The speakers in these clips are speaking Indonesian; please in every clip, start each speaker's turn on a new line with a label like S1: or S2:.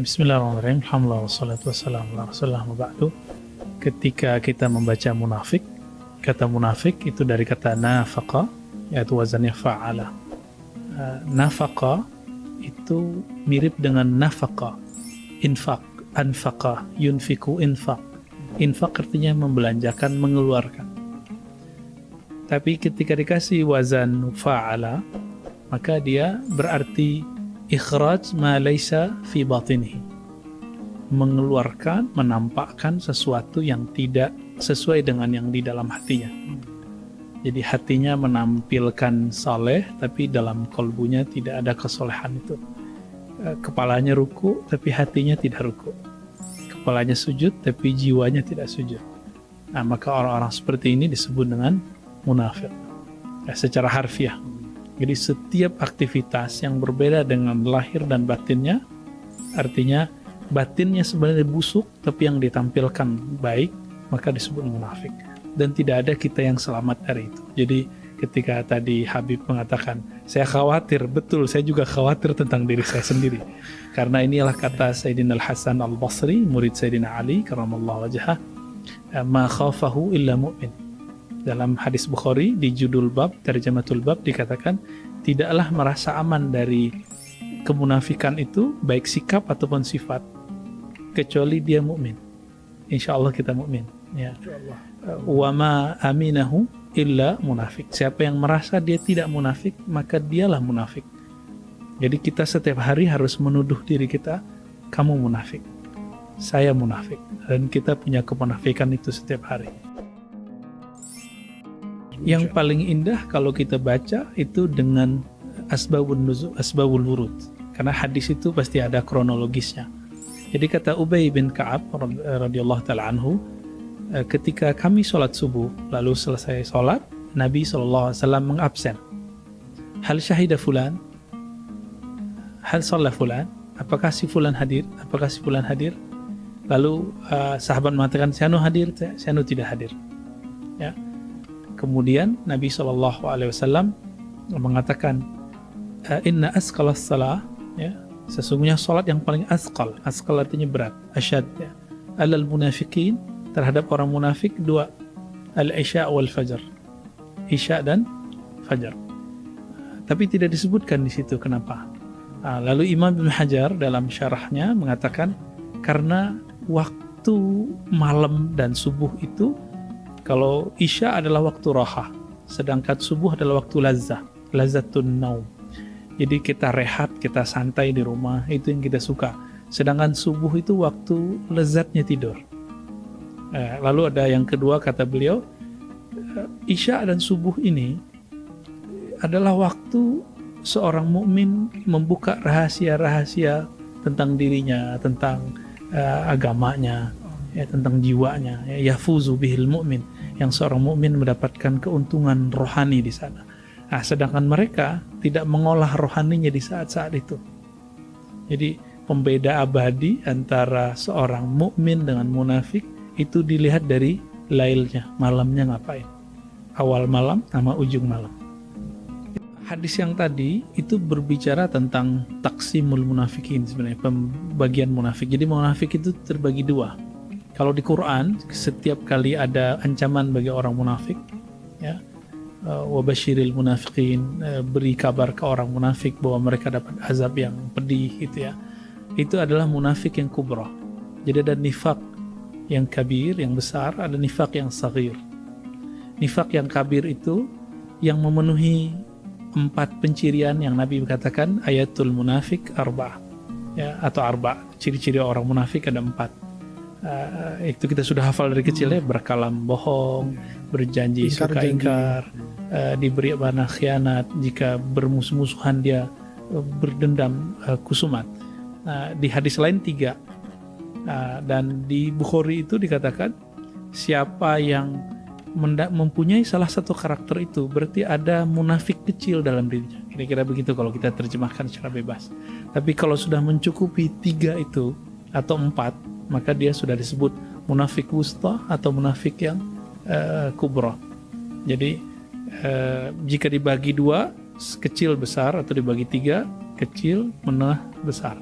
S1: Bismillahirrahmanirrahim. Alhamdulillah wassalatu wassalamu ala Rasulillah wa ba'du. Ketika kita membaca munafik, kata munafik itu dari kata nafaqa, yaitu wazannya fa'ala. Nafaqa itu mirip dengan nafaqa, infak, anfaqa, yunfiku, infak. Infak artinya membelanjakan, mengeluarkan. Tapi ketika dikasih wazan fa'ala, maka dia berarti ikhraj ma laysa fi batinihi, mengeluarkan, menampakkan sesuatu yang tidak sesuai dengan yang di dalam hatinya. Jadi hatinya menampilkan saleh, tapi dalam kolbunya tidak ada kesolehan itu. Kepalanya ruku, tapi hatinya tidak ruku. Kepalanya sujud, tapi jiwanya tidak sujud. Nah, maka orang-orang seperti ini disebut dengan munafik. Secara harfiah. Jadi setiap aktivitas yang berbeda dengan lahir dan batinnya, artinya batinnya sebenarnya busuk, tapi yang ditampilkan baik, maka disebut munafik. Dan tidak ada kita yang selamat dari itu. Jadi ketika tadi Habib mengatakan, saya khawatir, betul, saya juga khawatir tentang diri saya sendiri. Karena inilah kata Sayyidina Al-Hasan Al-Basri, murid Sayyidina Ali, karamallahu wajhah, ma khafahu illa mu'min. Dalam hadis Bukhari, di judul bab, terjematul bab, dikatakan, tidaklah merasa aman dari kemunafikan itu, baik sikap ataupun sifat, kecuali dia mukmin. Insya Allah kita mukmin. Ya. Wa ma aminahu illa munafik. Siapa yang merasa dia tidak munafik, maka dialah munafik. Jadi kita setiap hari harus menuduh diri kita, kamu munafik, saya munafik, dan kita punya kemunafikan itu setiap hari. Yang paling indah kalau kita baca itu dengan asbabun nuzul, asbabul wurud, karena hadis itu pasti ada kronologisnya. Jadi kata Ubay bin Ka'ab radhiyallahu ta'ala anhu, ketika kami sholat subuh, lalu selesai sholat, Nabi SAW mengabsen. Hal syahida fulan? Hal sholat fulan? Apakah si fulan hadir? Apakah si fulan hadir? Lalu sahabat mengatakan, Syanu hadir, Syanu tidak hadir. Ya. Kemudian Nabi SAW mengatakan, Inna asqalas salah, ya, sesungguhnya sholat yang paling asqal artinya berat, asyad, ya, alal munafiqin, terhadap orang munafik, dua, al-isya wal fajar, isya dan fajar. Tapi tidak disebutkan di situ kenapa. Lalu Imam Ibn Hajar dalam syarahnya mengatakan, karena waktu malam dan subuh itu, kalau isya adalah waktu raha, sedangkan subuh adalah waktu lazzatun naum. Jadi kita rehat, kita santai di rumah, itu yang kita suka. Sedangkan subuh itu waktu lezatnya tidur. Lalu ada yang kedua, kata beliau, isya dan subuh ini adalah waktu seorang mukmin membuka rahasia-rahasia tentang dirinya, tentang agamanya, ya, tentang jiwanya. Yafuzu bihil mu'min, yang seorang mukmin mendapatkan keuntungan rohani di sana. Nah, sedangkan mereka tidak mengolah rohaninya di saat-saat itu. Jadi pembeda abadi antara seorang mukmin dengan munafik itu dilihat dari lailnya, malamnya ngapain, awal malam sama ujung malam. Hadis yang tadi itu berbicara tentang taksimul munafikin, sebenarnya pembagian munafik. Jadi munafik itu terbagi dua. Kalau di Quran setiap kali ada ancaman bagi orang munafik, ya, wabashiril munafiqin, beri kabar ke orang munafik bahwa mereka dapat azab yang pedih, gitu ya. Itu adalah munafik yang kubra. Jadi ada nifak yang kabir, yang besar, ada nifak yang saghir. Nifak yang kabir itu yang memenuhi 4 pencirian yang Nabi katakan, ayatul munafik arba'ah, ya, atau arba'. Ciri-ciri orang munafik ada 4. Itu kita sudah hafal dari kecil, ya, berkalam bohong, berjanji suka ingkar, diberi amanah khianat, jika bermusuh-musuhan dia berdendam kusumat. Di hadis lain 3, dan di Bukhari itu dikatakan, siapa yang mempunyai salah satu karakter itu berarti ada munafik kecil dalam dirinya. Kira-kira begitu kalau kita terjemahkan secara bebas. Tapi kalau sudah mencukupi 3 itu atau 4, maka dia sudah disebut munafik wusta atau munafik yang kubra. Jadi jika dibagi 2, kecil besar, atau dibagi 3, kecil menengah besar.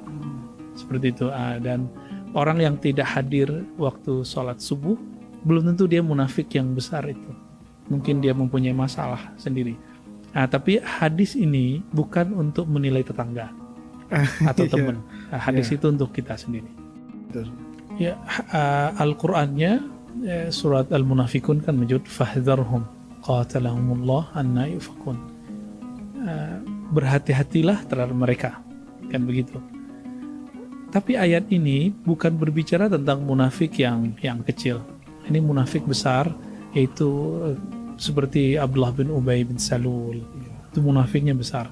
S1: seperti itu. Dan orang yang tidak hadir waktu sholat subuh belum tentu dia munafik yang besar itu. Mungkin dia mempunyai masalah sendiri. Tapi hadis ini bukan untuk menilai tetangga atau teman. Hadis itu untuk kita sendiri.
S2: Betul.
S1: Ya, Al-Qur'annya surat Al-Munafikun kan menyebut fahdharhum qatalahumullah anna yufakun. Berhati-hatilah terhadap mereka, kan begitu. Tapi ayat ini bukan berbicara tentang munafik yang kecil. Ini munafik besar, yaitu seperti Abdullah bin Ubay bin Salul. Itu munafiknya besar.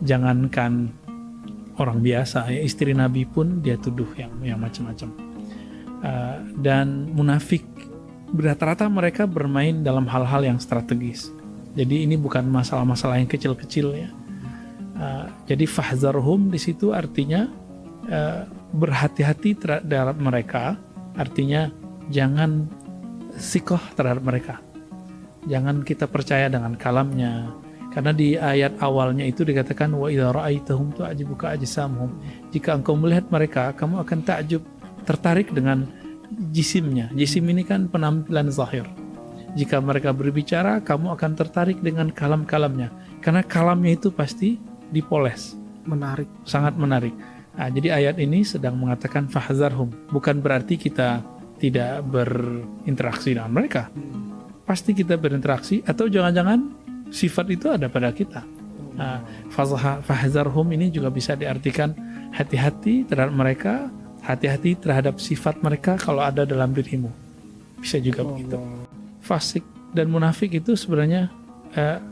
S1: Jangankan orang biasa, ya, istri Nabi pun dia tuduh yang macam-macam. Dan munafik rata-rata mereka bermain dalam hal-hal yang strategis. Jadi ini bukan masalah-masalah yang kecil-kecil ya. Jadi fahzarhum di situ artinya berhati-hati terhadap mereka, artinya jangan sikoh terhadap mereka. Jangan kita percaya dengan kalamnya. Karena di ayat awalnya itu dikatakan wa idza ra'aitahum tu'jibuka ajsamuhum. Jika engkau melihat mereka, kamu akan takjub, tertarik dengan jisimnya. Jisim ini kan penampilan zahir. Jika mereka berbicara, kamu akan tertarik dengan kalam-kalamnya. Karena kalamnya itu pasti dipoles.
S2: Menarik.
S1: Sangat menarik. Jadi ayat ini sedang mengatakan fahzarhum. Bukan berarti kita tidak berinteraksi dengan mereka. Pasti kita berinteraksi, atau jangan-jangan sifat itu ada pada kita. Fahzarhum ini juga bisa diartikan hati-hati terhadap mereka, hati-hati terhadap sifat mereka kalau ada dalam dirimu. Bisa juga begitu. Fasik dan munafik itu sebenarnya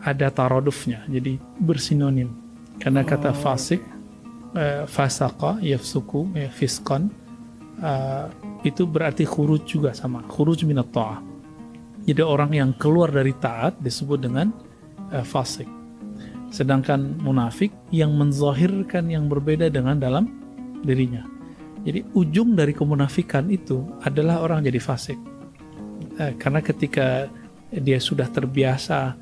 S1: ada taradufnya, jadi bersinonim. Karena kata fasik, fasaqa, yafsuku, fisqan, itu berarti khuruj juga sama, khuruj minat ta'ah. Jadi orang yang keluar dari taat disebut dengan fasik. Sedangkan munafik yang menzahirkan yang berbeda dengan dalam dirinya. Jadi ujung dari kemunafikan itu adalah orang jadi fasik. Karena ketika dia sudah terbiasa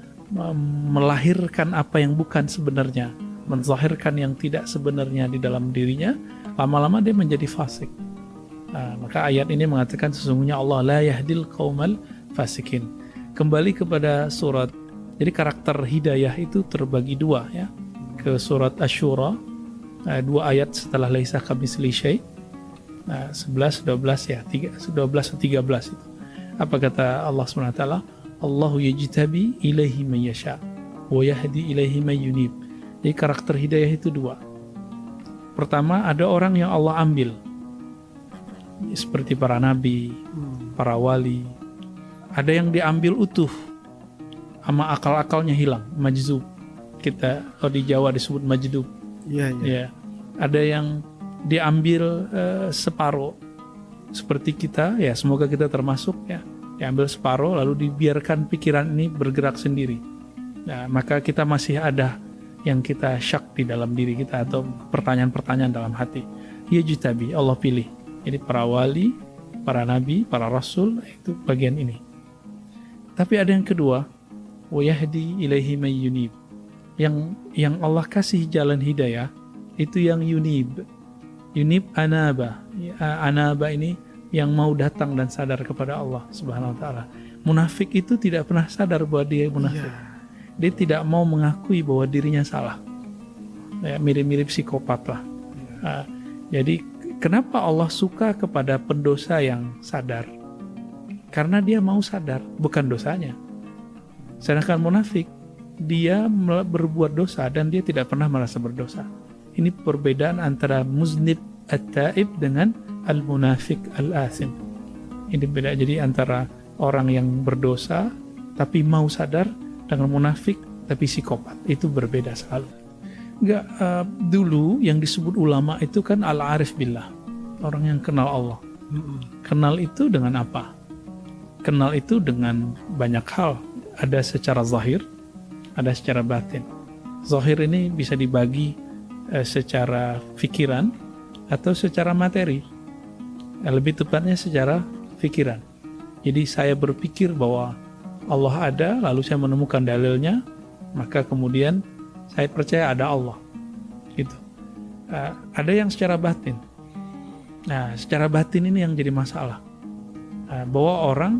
S1: melahirkan apa yang bukan sebenarnya, menzahirkan yang tidak sebenarnya di dalam dirinya, lama-lama dia menjadi fasik. Maka ayat ini mengatakan sesungguhnya Allah la yahdil qaumal fasikin. Kembali kepada surat, jadi karakter hidayah itu terbagi dua ya, ke surat Asy-Syura, 2 ayat setelah laisa kamitsli syai', 11, 12 ya, 12 atau 13 itu. Apa kata Allah SWT? Allahu yajtabi ilaihi man yasha wa yahdi ilaihi man yunib. Jadi karakter hidayah itu 2. Pertama, ada orang yang Allah ambil, seperti para nabi, para wali. Ada yang diambil utuh, sama akal-akalnya hilang, majzub. Kita di Jawa disebut majdub. Ya. Ada yang diambil separuh, seperti kita, ya semoga kita termasuk ya. Diambil separuh lalu dibiarkan pikiran ini bergerak sendiri. Nah, maka kita masih ada yang kita syak di dalam diri kita atau pertanyaan-pertanyaan dalam hati. Yajtabi, Allah pilih. Jadi para wali, para nabi, para rasul, itu bagian ini. Tapi ada yang kedua, wa yahdi ilaihi may yunib. Yang Allah kasih jalan hidayah itu yang yunib. Yunib anaba. Anaba ini yang mau datang dan sadar kepada Allah Subhanahu wa taala. Munafik itu tidak pernah sadar bahwa dia munafik. Dia tidak mau mengakui bahwa dirinya salah. Ya, mirip-mirip psikopat lah. Jadi kenapa Allah suka kepada pendosa yang sadar? Karena dia mau sadar, bukan dosanya. Sedangkan munafik, dia berbuat dosa dan dia tidak pernah merasa berdosa. Ini perbedaan antara muznib at-taib dengan al-munafik al-asim. Ini beda, jadi antara orang yang berdosa tapi mau sadar dengan munafik tapi psikopat. Itu berbeda selalu. Dulu yang disebut ulama itu kan al-arif billah, orang yang kenal Allah. Kenal itu dengan apa? Kenal itu dengan banyak hal. Ada secara zahir, ada secara batin. Zahir ini bisa dibagi secara pikiran atau secara materi. Lebih tepatnya secara pikiran. Jadi saya berpikir bahwa Allah ada, lalu saya menemukan dalilnya, maka kemudian saya percaya ada Allah. Gitu. Ada yang secara batin. Nah, secara batin ini yang jadi masalah. Bahwa orang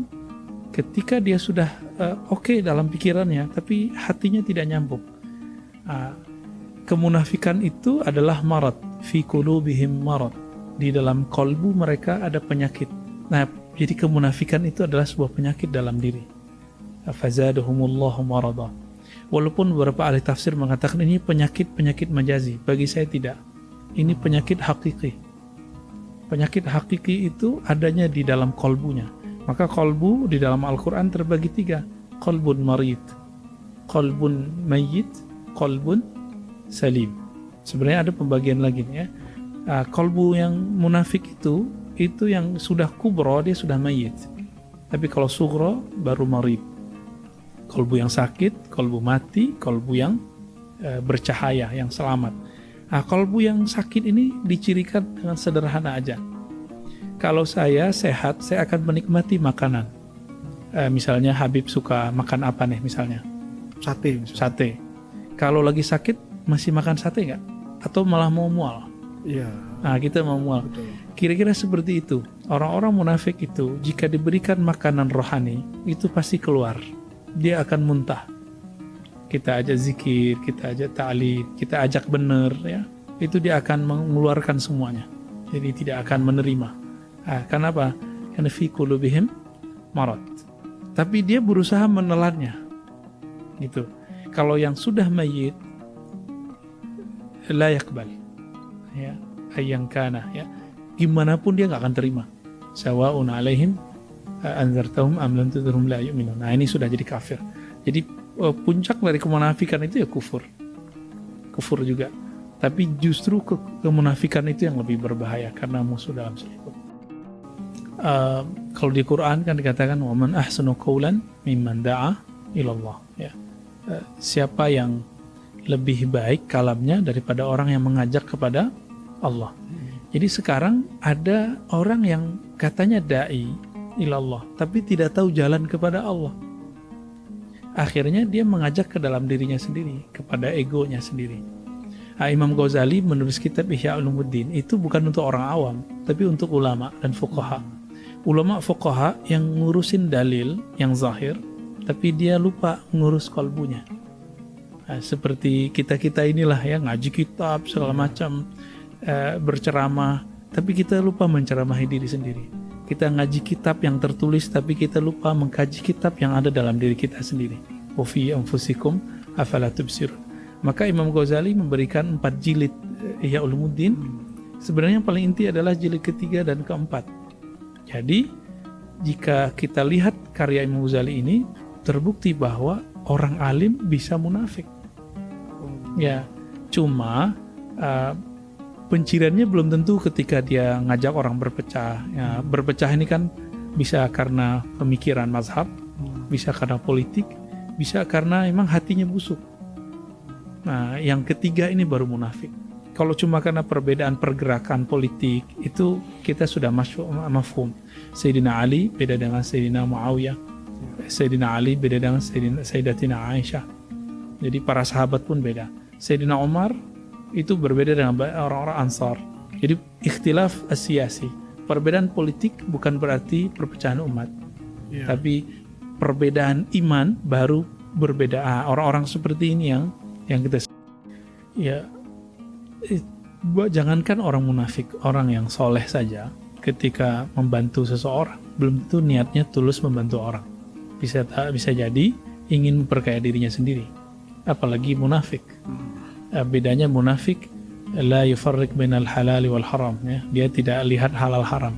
S1: ketika dia sudah oke dalam pikirannya, tapi hatinya tidak nyambung. Kemunafikan itu adalah marad, fi qulubihim marad. Di dalam kolbu mereka ada penyakit. Nah, jadi kemunafikan itu adalah sebuah penyakit dalam diri. Fazadahumullahu marada. Walaupun beberapa ahli tafsir mengatakan ini penyakit majazi, bagi saya tidak. Ini penyakit hakiki. Penyakit hakiki itu adanya di dalam kolbunya. Maka kolbu di dalam Al-Quran terbagi 3. Kolbun marid, kolbun mayyit, kolbun salim. Sebenarnya ada pembagian lagi ya. Kolbu yang munafik itu yang sudah kubro, dia sudah mayyit. Tapi kalau sugro baru marid. Kolbu yang sakit, kolbu mati, kolbu yang bercahaya, yang selamat. Kolbu yang sakit ini dicirikan dengan sederhana aja. Kalau saya sehat, saya akan menikmati makanan. Misalnya Habib suka makan apa nih misalnya? Sate. Kalau lagi sakit, masih makan sate nggak? Atau malah mau mual?
S2: Iya.
S1: Nah, kita mau mual.
S2: Betul.
S1: Kira-kira seperti itu. Orang-orang munafik itu, jika diberikan makanan rohani, itu pasti keluar. Dia akan muntah. Kita ajak zikir, kita ajak ta'lid, kita ajak benar, ya. Itu dia akan mengeluarkan semuanya. Jadi tidak akan menerima. Kenapa? Karena fi qulubihim marad. Tapi dia berusaha menelannya. Gitu. Kalau yang sudah mayyit la yakbal. Ya, ayyan kana, ya. Gimana pun dia enggak akan terima. Sawa'un 'alaihim anzartahum am lam tunzirhum la yu'minun. Nah, ini sudah jadi kafir. Jadi puncak dari kemunafikan itu ya kufur. Kufur juga. Tapi justru kemunafikan itu yang lebih berbahaya karena musuh dalam seliput. Kalau di Quran kan dikatakan waman ahsanu qawlan mimman da'a ilallah, ya. Siapa yang lebih baik kalamnya daripada orang yang mengajak kepada Allah. Jadi sekarang ada orang yang katanya da'i ilallah tapi tidak tahu jalan kepada Allah. Akhirnya dia mengajak ke dalam dirinya sendiri, kepada egonya sendiri. Imam Ghazali menulis kitab Ihya Ulumuddin itu bukan untuk orang awam, tapi untuk ulama dan fuqaha. Ulama fuqaha yang ngurusin dalil yang zahir, tapi dia lupa ngurus kalbunya. Seperti kita-kita inilah ya, ngaji kitab segala macam, berceramah, tapi kita lupa menceramahi diri sendiri. Kita ngaji kitab yang tertulis, tapi kita lupa mengkaji kitab yang ada dalam diri kita sendiri. Wa fi anfusikum afala tubsirun. Maka Imam Ghazali memberikan 4 jilid Ihya Ulumuddin. Sebenarnya yang paling inti adalah jilid ketiga dan keempat. Jadi jika kita lihat karya Imam Ghazali ini, terbukti bahwa orang alim bisa munafik. Ya, cuma penciriannya belum tentu ketika dia ngajak orang berpecah. Ya, berpecah ini kan bisa karena pemikiran mazhab, bisa karena politik, bisa karena emang hatinya busuk. Nah, yang ketiga ini baru munafik. Kalau cuma karena perbedaan pergerakan politik, itu kita sudah mafhum. Sayyidina Ali beda dengan Sayyidina Muawiyah. Sayyidina Ali beda dengan Sayyidatina Aisyah. Jadi para sahabat pun beda. Sayyidina Umar itu berbeda dengan orang-orang Ansar. Jadi ikhtilaf siyasi. Perbedaan politik bukan berarti perpecahan umat. Tapi perbedaan iman baru berbeda. Orang-orang seperti ini yang kita jangankan orang munafik, orang yang soleh saja ketika membantu seseorang belum tentu niatnya tulus membantu orang. Bisa jadi ingin memperkaya dirinya sendiri, apalagi munafik. Bedanya munafik la yufarriq bainal halal wal haram, ya. Dia tidak lihat halal haram.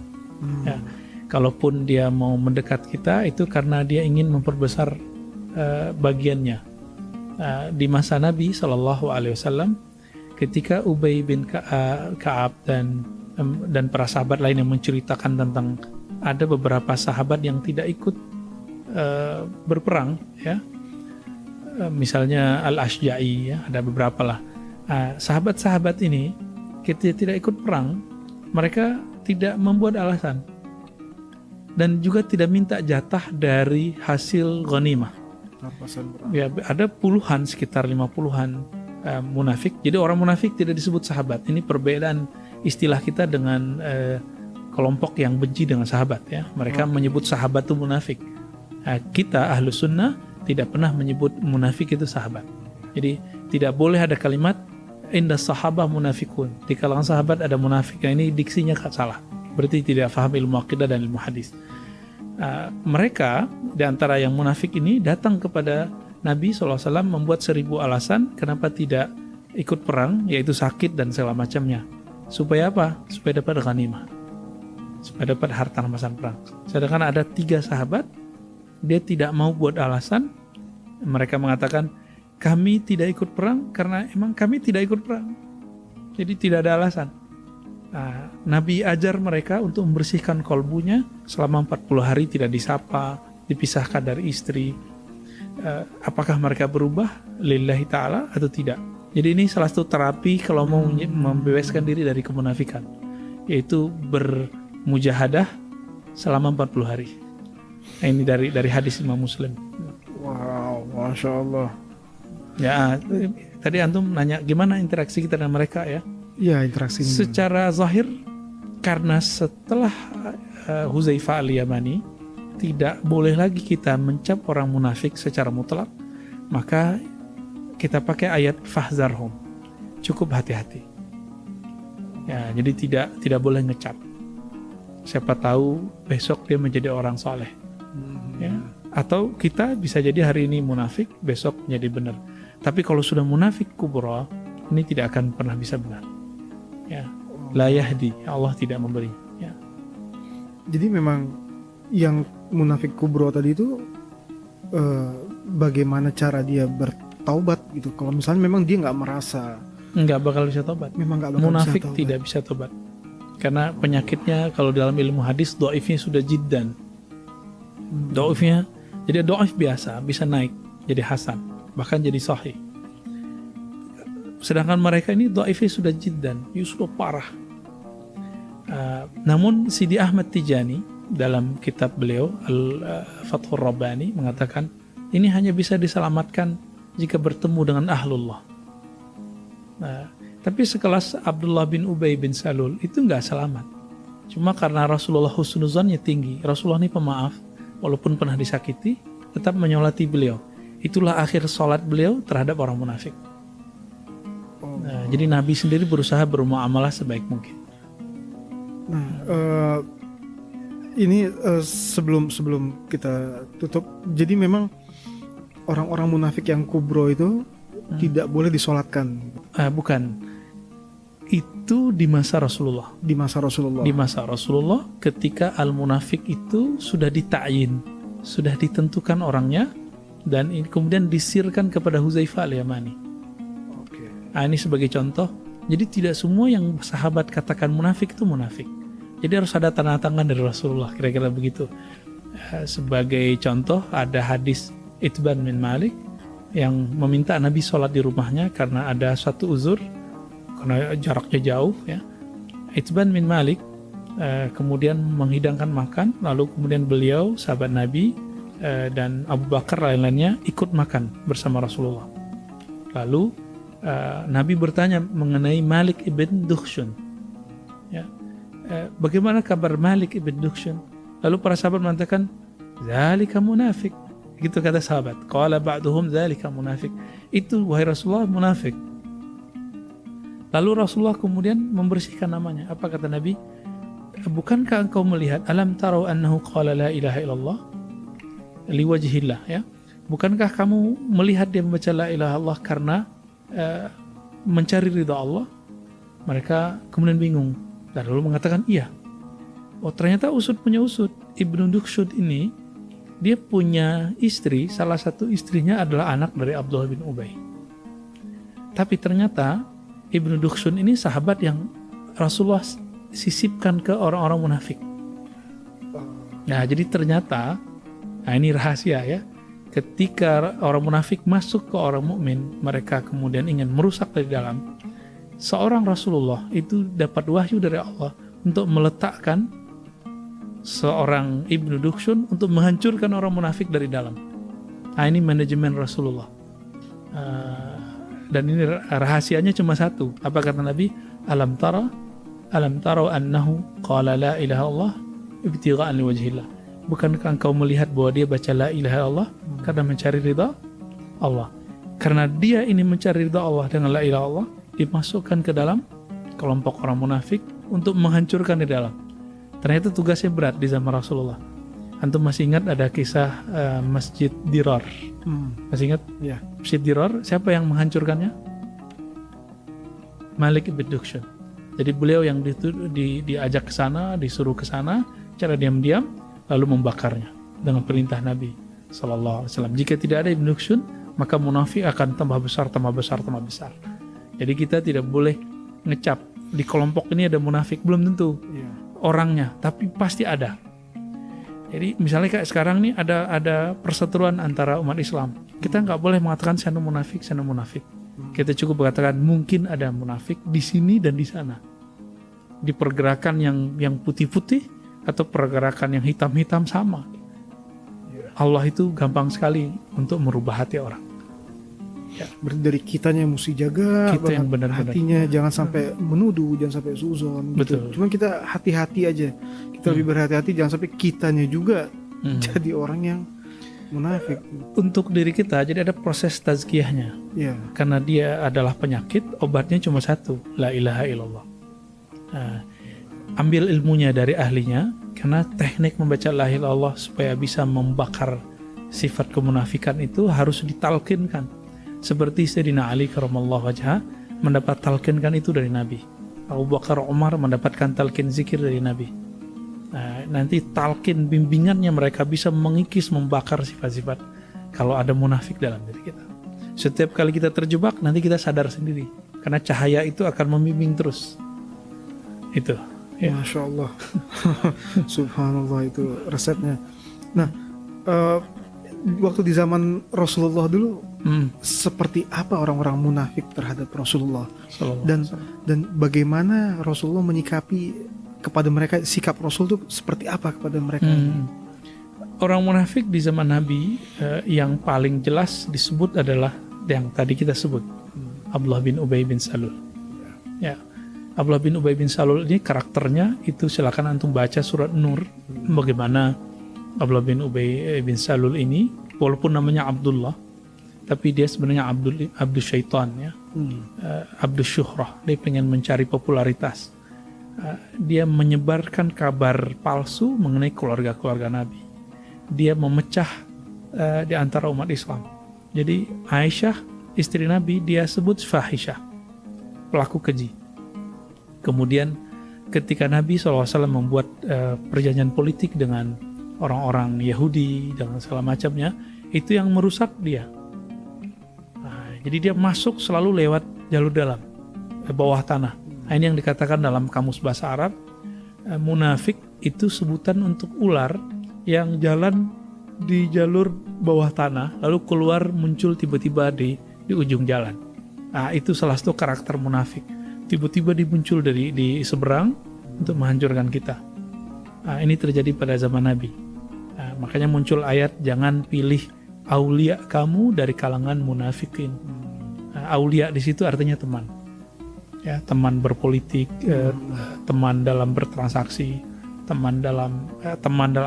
S1: Ya. Kalaupun dia mau mendekat kita itu karena dia ingin memperbesar bagiannya. Di masa Nabi SAW, ketika Ubay bin Ka'ab dan para sahabat lain yang menceritakan tentang ada beberapa sahabat yang tidak ikut berperang, ya, misalnya Al-Ashja'i, ya, ada beberapa lah. Sahabat-sahabat ini ketika tidak ikut perang, mereka tidak membuat alasan dan juga tidak minta jatah dari hasil ghanimah. Ya, ada sekitar 50-an munafik. Jadi orang munafik tidak disebut sahabat. Ini perbedaan istilah kita dengan kelompok yang benci dengan sahabat ya. Mereka menyebut sahabat itu munafik. Nah, kita Ahlus Sunnah tidak pernah menyebut munafik itu sahabat. Jadi tidak boleh ada kalimat inda sahabah munafikun. Di kalangan sahabat ada munafik. Nah, ini diksinya salah. Berarti tidak paham ilmu akidah dan ilmu hadis. Mereka di antara yang munafik ini datang kepada Nabi SAW membuat 1000 alasan kenapa tidak ikut perang, yaitu sakit dan segala macamnya. Supaya apa? Supaya dapat ghanimah, supaya dapat harta rampasan perang. Sedangkan ada 3 sahabat, dia tidak mau buat alasan. Mereka mengatakan, kami tidak ikut perang karena emang kami tidak ikut perang. Jadi tidak ada alasan. Nabi ajar mereka untuk membersihkan kolbunya selama 40 hari tidak disapa, dipisahkan dari istri. Apakah mereka berubah lillahi ta'ala atau tidak? Jadi ini salah satu terapi kalau mau membebaskan diri dari kemunafikan, yaitu bermujahadah selama 40 hari. Nah, ini dari hadis Imam Muslim.
S2: Wow, Masya Allah.
S1: Ya, tadi antum nanya gimana interaksi kita dengan mereka ya?
S2: Iya, interaksi.
S1: Secara zahir, karena setelah Huzaifah al-Yamani tidak boleh lagi kita mencap orang munafik secara mutlak, maka kita pakai ayat fahzarhum, cukup hati-hati. Ya, jadi tidak boleh ngecap. Siapa tahu besok dia menjadi orang soleh. Ya. Atau kita bisa jadi hari ini munafik, besok menjadi benar. Tapi kalau sudah munafik kubra, ini tidak akan pernah bisa benar. Ya, la yahdi, Allah tidak memberi. Ya.
S2: Jadi memang yang munafik kubro tadi itu bagaimana cara dia bertaubat gitu. Kalau misalnya memang dia nggak merasa,
S1: nggak bakal bisa tobat.
S2: Memang nggak bakal
S1: munafik
S2: bisa tobat.
S1: Tidak bisa tobat. Karena penyakitnya kalau dalam ilmu hadis dhaifnya sudah jiddan. Dhaifnya jadi dhaif biasa bisa naik jadi hasan, bahkan jadi sahih. Sedangkan mereka ini dhaifnya sudah jiddan, sudah parah. Namun Sidi Ahmad Tijani dalam kitab beliau Al-Fathur Rabbani mengatakan ini hanya bisa diselamatkan jika bertemu dengan ahlullah. Tapi sekelas Abdullah bin Ubay bin Salul itu nggak selamat. Cuma karena Rasulullah husnuzannya tinggi, Rasulullah ini pemaaf, walaupun pernah disakiti, tetap menyolati beliau. Itulah akhir sholat beliau terhadap orang munafik. Jadi Nabi sendiri berusaha bermuamalah sebaik mungkin.
S2: Ini sebelum kita tutup, jadi memang orang-orang munafik yang kubro itu tidak boleh disolatkan.
S1: Bukan, itu di masa Rasulullah.
S2: Di masa Rasulullah.
S1: Di masa Rasulullah, ketika al-munafik itu sudah dita'yin, sudah ditentukan orangnya, dan ini kemudian disirkan kepada Huzaifah al-Yamani. Ini sebagai contoh. Jadi tidak semua yang sahabat katakan munafik itu munafik. Jadi harus ada tanda tangan dari Rasulullah, kira-kira begitu. Sebagai contoh ada hadis Itban bin Malik yang meminta Nabi sholat di rumahnya karena ada suatu uzur, karena jaraknya jauh ya. Itban bin Malik kemudian menghidangkan makan, lalu kemudian beliau sahabat Nabi dan Abu Bakar lain-lainnya ikut makan bersama Rasulullah. Lalu Nabi bertanya mengenai Malik ibn Dukhshun. Ya. Bagaimana kabar Malik ibn Dukhshun? Lalu para sahabat mengatakan, "Dzalika munafik." Gitu kata sahabat. Qala ba'duhum dzalika munafik. Itu wahai Rasulullah munafik. Lalu Rasulullah kemudian membersihkan namanya. Apa kata Nabi? Bukankah engkau melihat alam tarau annahu qala la ilaha illallah liwajhillah ya? Bukankah kamu melihat dia membaca la ilaha illallah karena mencari ridha Allah? Mereka kemudian bingung dan lalu mengatakan iya. Oh ternyata usut punya usut. Ibnu Dukhshud ini dia punya istri, salah satu istrinya adalah anak dari Abdullah bin Ubay. Tapi ternyata Ibnu Dukhshud ini sahabat yang Rasulullah sisipkan ke orang-orang munafik. Nah jadi ternyata, ini rahasia ya. Ketika orang munafik masuk ke orang mukmin, mereka kemudian ingin merusak dari dalam. Seorang Rasulullah itu dapat wahyu dari Allah untuk meletakkan seorang Ibnu Dukhshun untuk menghancurkan orang munafik dari dalam. Ini manajemen Rasulullah. Dan ini rahasianya cuma satu. Apa kata Nabi? Alam tara Alam tarau annahu qala la ilaha illallah ibtigha'an liwajhillah. Bukankah engkau melihat bahwa dia baca la ilaha illallah karena mencari ridha Allah? Karena dia ini mencari ridha Allah dengan la ilaha illallah, dimasukkan ke dalam kelompok orang munafik untuk menghancurkan di dalam. Ternyata tugasnya berat di zaman Rasulullah. Antum masih ingat ada kisah Masjid Dirar? Masih ingat?
S2: Ya.
S1: Masjid Dirar, siapa yang menghancurkannya? Malik bin Dukshan. Jadi beliau yang diajak ke sana, disuruh ke sana, cara diam-diam, lalu membakarnya dengan perintah Nabi Sallallahu Alaihi Wasallam. Jika tidak ada Ibn Dukshan, maka munafik akan tambah besar, tambah besar, tambah besar. Jadi kita tidak boleh ngecap di kelompok ini ada munafik, belum tentu orangnya, tapi pasti ada. Jadi misalnya kayak sekarang nih ada perseteruan antara umat Islam, kita nggak boleh mengatakan sana munafik, sana munafik. Kita cukup mengatakan mungkin ada munafik di sini dan di sana, di pergerakan yang putih-putih atau pergerakan yang hitam-hitam sama. Allah itu gampang sekali untuk merubah hati orang.
S2: Ya. Berarti dari kitanya mesti jaga
S1: kita yang benar-benar
S2: hatinya, jangan sampai menuduh, jangan sampai suzon.
S1: Betul.
S2: Gitu. Cuman kita hati-hati aja. Kita lebih berhati-hati, jangan sampai kitanya juga jadi orang yang munafik.
S1: Untuk diri kita, jadi ada proses tazkiyahnya.
S2: Ya.
S1: Karena dia adalah penyakit, obatnya cuma satu, la ilaha illallah. Nah, ambil ilmunya dari ahlinya, karena teknik membaca la ilaha illallah supaya bisa membakar sifat kemunafikan itu harus ditalkinkan. Seperti Sayyidina Ali karramallahu wajhah mendapat talkinkan itu dari Nabi. Abu Bakar, Umar mendapatkan talkin zikir dari Nabi. Nah, nanti talkin bimbingannya mereka bisa mengikis, membakar sifat-sifat kalau ada munafik dalam diri kita. Setiap kali kita terjebak, nanti kita sadar sendiri. Karena cahaya itu akan membimbing terus. Itu. Ya.
S2: Masya Allah. Subhanallah, itu resepnya. Nah, waktu di zaman Rasulullah dulu, seperti apa orang-orang munafik terhadap Rasulullah? Dan bagaimana Rasulullah menyikapi kepada mereka, sikap Rasul itu seperti apa kepada mereka?
S1: Orang munafik di zaman Nabi yang paling jelas disebut adalah yang tadi kita sebut, Abdullah bin Ubay bin Salul. Ya, Abdullah bin Ubay bin Salul ini karakternya itu, silakan antum baca surat Nur, bagaimana Abdullah bin Ubay bin Salul ini walaupun namanya Abdullah, tapi dia sebenarnya Abdul Syaitan, ya. Abdul Syuhrah, dia pengen mencari popularitas. Dia menyebarkan kabar palsu mengenai keluarga-keluarga Nabi. Dia memecah di antara umat Islam. Jadi Aisyah, istri Nabi, dia sebut fahisyah, pelaku keji. Kemudian ketika Nabi SAW membuat perjanjian politik dengan orang-orang Yahudi dan segala macamnya, itu yang merusak dia. Nah, jadi dia masuk selalu lewat jalur dalam, bawah tanah. Nah, ini yang dikatakan dalam kamus bahasa Arab, munafik itu sebutan untuk ular yang jalan di jalur bawah tanah, lalu keluar muncul tiba-tiba di ujung jalan. Nah, itu salah satu karakter munafik. Tiba-tiba dimuncul di seberang untuk menghancurkan kita. Nah, ini terjadi pada zaman Nabi. Nah, makanya muncul ayat, jangan pilih aulia kamu dari kalangan munafikin. Nah, aulia di situ artinya teman. Ya, teman berpolitik, teman dalam bertransaksi, teman dalam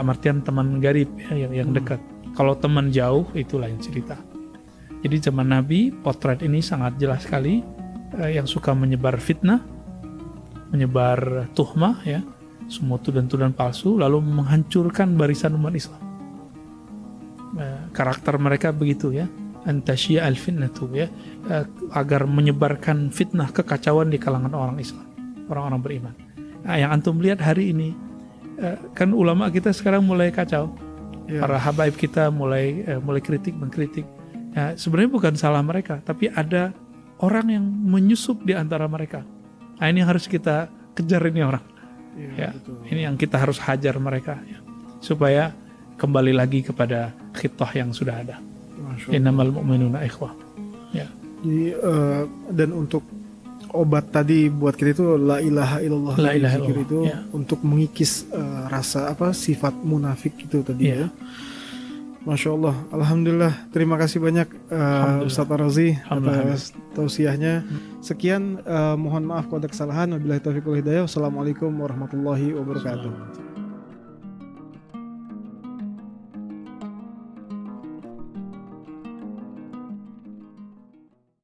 S1: artian teman garib, ya, yang dekat. Kalau teman jauh itu lain cerita. Jadi zaman Nabi potret ini sangat jelas sekali, yang suka menyebar fitnah, menyebar tuhmah, ya, semua tuduhan-tuduhan palsu, lalu menghancurkan barisan umat Islam. Karakter mereka begitu, ya, antasyi'a al-fitnatu, ya, agar menyebarkan fitnah, kekacauan di kalangan orang Islam, orang-orang beriman. Nah, yang antum lihat hari ini, kan ulama kita sekarang mulai kacau, para habaib kita mulai kritik, mengkritik. Ya, sebenarnya bukan salah mereka, tapi ada orang yang menyusup di antara mereka. Nah, ini harus kita kejar ini orang. Ya, ini yang kita harus hajar mereka, ya, supaya kembali lagi kepada khitah yang sudah ada. Innamal mu'minuna ikhwah. Ya.
S2: Jadi dan untuk obat tadi buat kita itu la ilaha illallah,
S1: la ilaha
S2: illallah itu, ya, untuk mengikis rasa sifat munafik itu tadi, ya. Masya Allah, Alhamdulillah. Terima kasih banyak Ustaz Ar-Razi atas tausiahnya. Sekian, mohon maaf kalau ada kesalahan. Wabillahi taufiq wal hidayah. Wassalamualaikum warahmatullahi wabarakatuh.